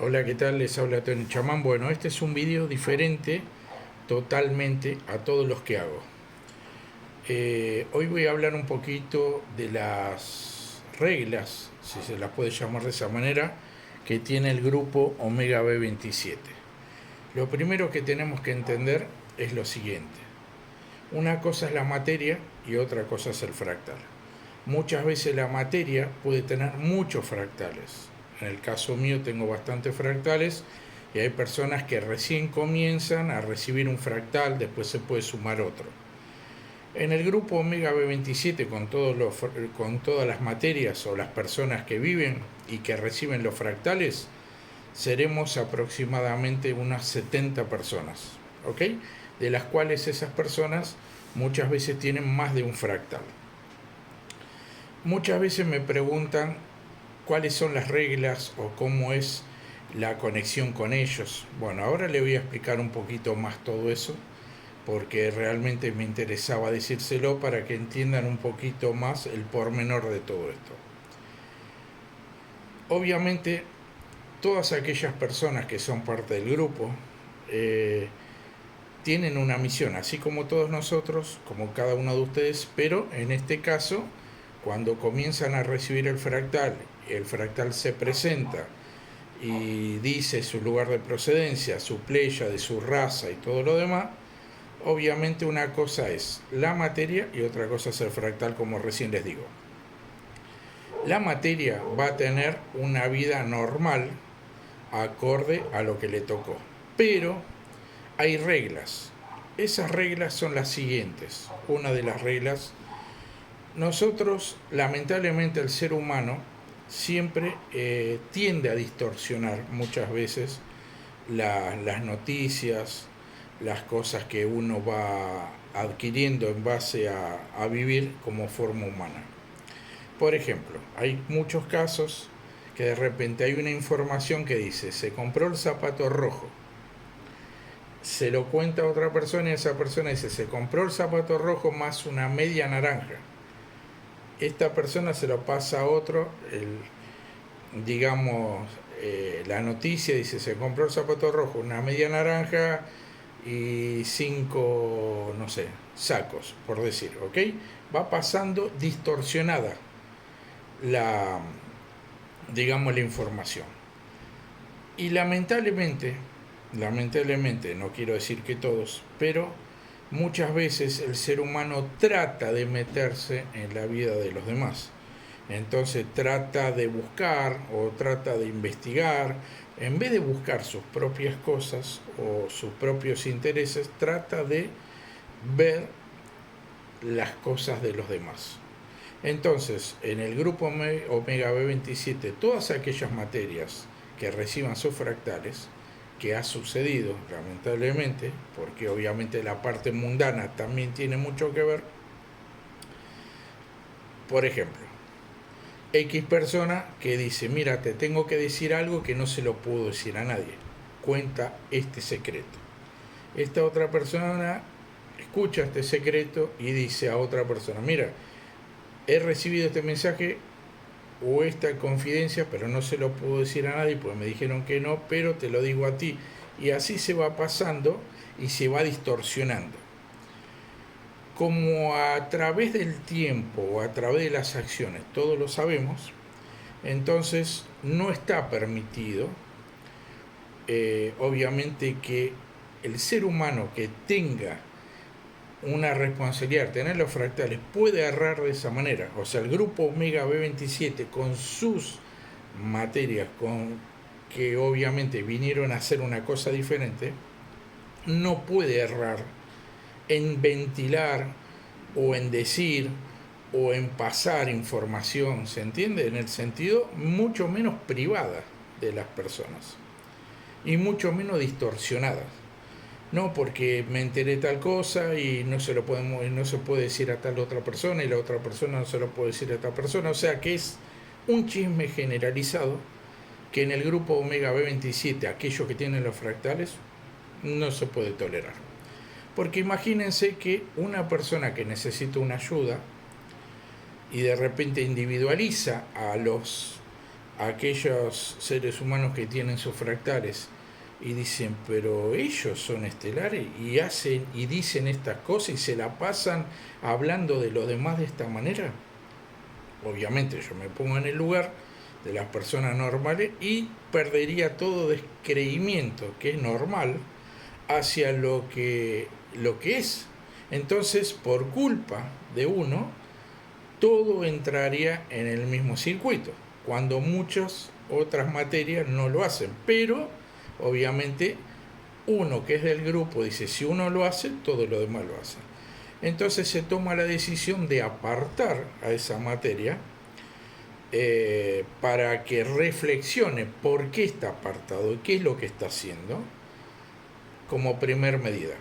Hola, ¿qué tal? Les habla Tony Chamán. Bueno, este es un video diferente totalmente a todos los que hago. Hoy voy a hablar un poquito de las reglas, si se las puede llamar de esa manera, que tiene el grupo Omega B27. Lo primero que tenemos que entender es lo siguiente. Una cosa es la materia y otra cosa es el fractal. Muchas veces la materia puede tener muchos fractales. En el caso mío tengo bastantes fractales y hay personas que recién comienzan a recibir un fractal, después se puede sumar otro. En el grupo Omega B27 con todas las materias o las personas que viven y que reciben los fractales, seremos aproximadamente unas 70 personas, ¿ok? De las cuales esas personas muchas veces tienen más de un fractal. Muchas veces me preguntan cuáles son las reglas o cómo es la conexión con ellos. Bueno, ahora le voy a explicar un poquito más todo eso, porque realmente me interesaba decírselo para que entiendan un poquito más el pormenor de todo esto. Obviamente, todas aquellas personas que son parte del grupo tienen una misión, así como todos nosotros, como cada uno de ustedes, pero en este caso, cuando comienzan a recibir el fractal se presenta y dice su lugar de procedencia, su pleya, de su raza y todo lo demás, obviamente una cosa es la materia y otra cosa es el fractal, como recién les digo. La materia va a tener una vida normal acorde a lo que le tocó, pero hay reglas. Esas reglas son las siguientes. Una de las reglas, nosotros, lamentablemente, el ser humano siempre tiende a distorsionar muchas veces las noticias, las cosas que uno va adquiriendo en base a vivir como forma humana. Por ejemplo, hay muchos casos que de repente hay una información que dice, se compró el zapato rojo, se lo cuenta a otra persona y esa persona dice, se compró el zapato rojo más una media naranja. Esta persona se lo pasa a otro, digamos, la noticia dice, se compró el zapato rojo, una media naranja y 5, no sé, sacos, por decir, ¿ok? Va pasando distorsionada la, digamos, la información. Y lamentablemente, no quiero decir que todos, pero muchas veces el ser humano trata de meterse en la vida de los demás. Entonces trata de buscar o trata de investigar, en vez de buscar sus propias cosas o sus propios intereses, trata de ver las cosas de los demás. Entonces, en el grupo Omega B27, todas aquellas materias que reciban sus fractales, que ha sucedido lamentablemente, porque obviamente la parte mundana también tiene mucho que ver. Por ejemplo, X persona que dice, mira, te tengo que decir algo que no se lo puedo decir a nadie, cuenta este secreto. Esta otra persona escucha este secreto y dice a otra persona, mira, he recibido este mensaje o esta confidencia, pero no se lo puedo decir a nadie, pues me dijeron que no, pero te lo digo a ti. Y así se va pasando y se va distorsionando. Como a través del tiempo o a través de las acciones, todos lo sabemos, entonces no está permitido, obviamente, que el ser humano que tenga una responsabilidad, tener los fractales, puede errar de esa manera. O sea, el grupo Omega B27 con sus materias, que obviamente vinieron a hacer una cosa diferente, no puede errar en ventilar o en decir o en pasar información, ¿se entiende? En el sentido mucho menos privada de las personas y mucho menos distorsionada. No, porque me enteré tal cosa y no se puede decir a tal otra persona y la otra persona no se lo puede decir a tal persona. O sea que es un chisme generalizado que en el grupo Omega B27, aquellos que tienen los fractales, no se puede tolerar. Porque imagínense que una persona que necesita una ayuda y de repente individualiza aquellos seres humanos que tienen sus fractales y dicen, pero ellos son estelares y hacen y dicen estas cosas y se la pasan hablando de los demás de esta manera. Obviamente yo me pongo en el lugar de las personas normales y perdería todo descreimiento, que es normal, hacia lo que es. Entonces, por culpa de uno, todo entraría en el mismo circuito, cuando muchas otras materias no lo hacen. Pero, obviamente, uno que es del grupo dice, si uno lo hace, todo lo demás lo hace. Entonces se toma la decisión de apartar a esa materia para que reflexione por qué está apartado y qué es lo que está haciendo como primer medida.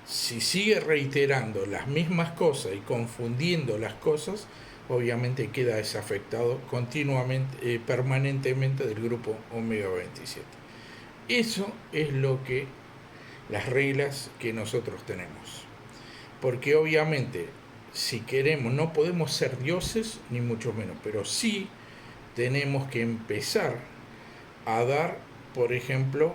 Si sigue reiterando las mismas cosas y confundiendo las cosas, obviamente queda desafectado continuamente, permanentemente del grupo omega 27. Eso es lo que las reglas que nosotros tenemos. Porque obviamente, si queremos, no podemos ser dioses, ni mucho menos, pero sí tenemos que empezar a dar, por ejemplo,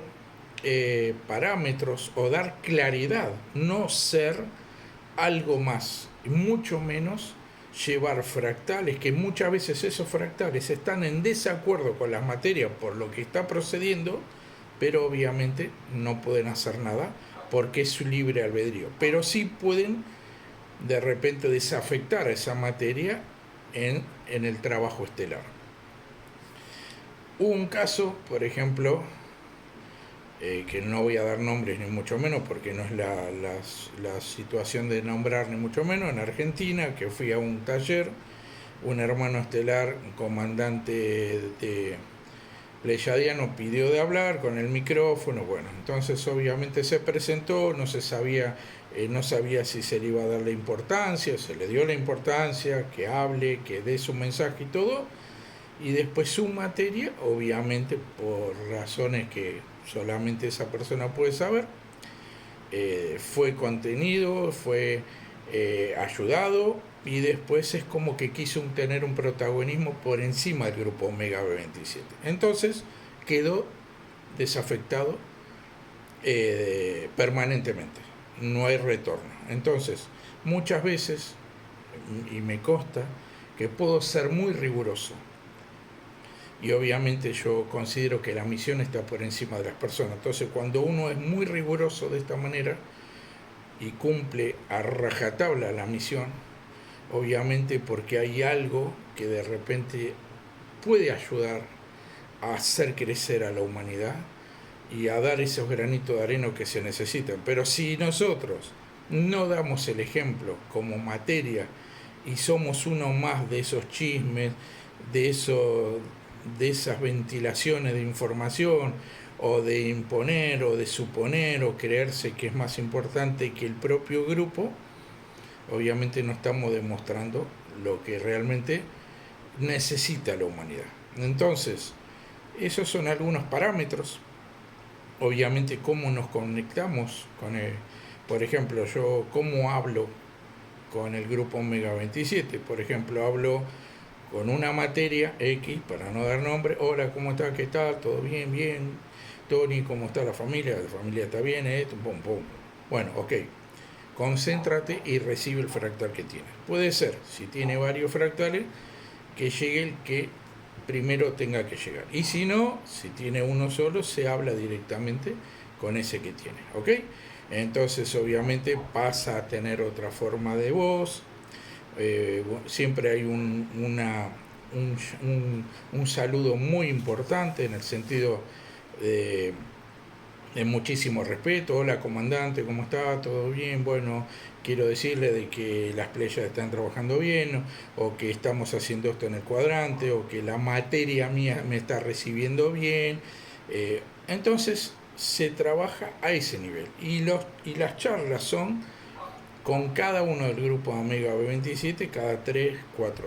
parámetros o dar claridad, no ser algo más, mucho menos llevar fractales, que muchas veces esos fractales están en desacuerdo con las materias por lo que está procediendo, pero obviamente no pueden hacer nada porque es su libre albedrío, pero sí pueden de repente desafectar a esa materia en el trabajo estelar. Hubo un caso, por ejemplo, que no voy a dar nombres ni mucho menos porque no es la situación de nombrar ni mucho menos, en Argentina, que fui a un taller, un hermano estelar, un comandante de Pleyadiano, pidió de hablar con el micrófono, bueno, entonces obviamente se presentó, no sabía si se le iba a dar la importancia, se le dio la importancia, que hable, que dé su mensaje y todo, y después su materia, obviamente por razones que solamente esa persona puede saber, fue contenido, fue ayudado, y después es como que quiso tener un protagonismo por encima del grupo Omega B27. Entonces quedó desafectado permanentemente, no hay retorno. Entonces, muchas veces, y me consta, que puedo ser muy riguroso, y obviamente yo considero que la misión está por encima de las personas. Entonces, cuando uno es muy riguroso de esta manera y cumple a rajatabla la misión, obviamente porque hay algo que de repente puede ayudar a hacer crecer a la humanidad y a dar esos granitos de arena que se necesitan. Pero si nosotros no damos el ejemplo como materia y somos uno más de esos chismes, de esas ventilaciones de información, o de imponer o de suponer o creerse que es más importante que el propio grupo, obviamente no estamos demostrando lo que realmente necesita la humanidad. Entonces, esos son algunos parámetros. Obviamente, cómo nos conectamos con el, por ejemplo, yo cómo hablo con el grupo Omega 27. Por ejemplo, hablo con una materia X, para no dar nombre. Hola, ¿cómo está? ¿Qué tal? ¿Todo bien? Bien. Tony, ¿cómo está la familia? La familia está bien, pum, pum. Bueno, ok. Concéntrate y recibe el fractal que tiene. Puede ser, si tiene varios fractales, que llegue el que primero tenga que llegar. Y si no, si tiene uno solo, se habla directamente con ese que tiene. ¿Ok? Entonces, obviamente, pasa a tener otra forma de voz. Siempre hay un saludo muy importante en el sentido de muchísimo respeto. Hola comandante, ¿cómo está? ¿Todo bien? Bueno, quiero decirle de que las playas están trabajando bien, o que estamos haciendo esto en el cuadrante, o que la materia mía me está recibiendo bien. Entonces se trabaja a ese nivel, y las charlas son con cada uno del grupo Omega B27 cada 3-4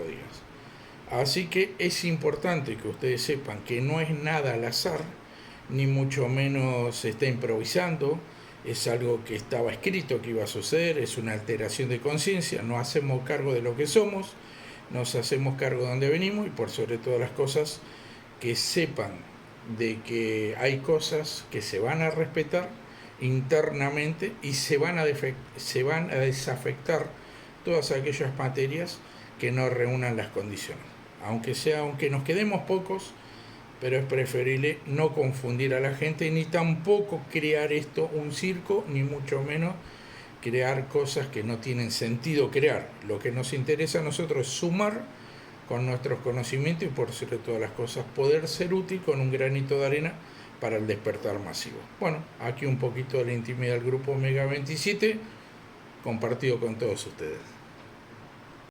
días. Así que es importante que ustedes sepan que no es nada al azar, ni mucho menos se está improvisando, es algo que estaba escrito que iba a suceder, es una alteración de conciencia, no hacemos cargo de lo que somos, nos hacemos cargo de donde venimos y por sobre todas las cosas que sepan de que hay cosas que se van a respetar internamente y se van a desafectar todas aquellas materias que no reúnan las condiciones. Aunque nos quedemos pocos, pero es preferible no confundir a la gente ni tampoco crear esto un circo, ni mucho menos crear cosas que no tienen sentido crear. Lo que nos interesa a nosotros es sumar con nuestros conocimientos y por sobre todas las cosas poder ser útil con un granito de arena para el despertar masivo. Bueno, aquí un poquito de la intimidad del grupo Omega 27 compartido con todos ustedes.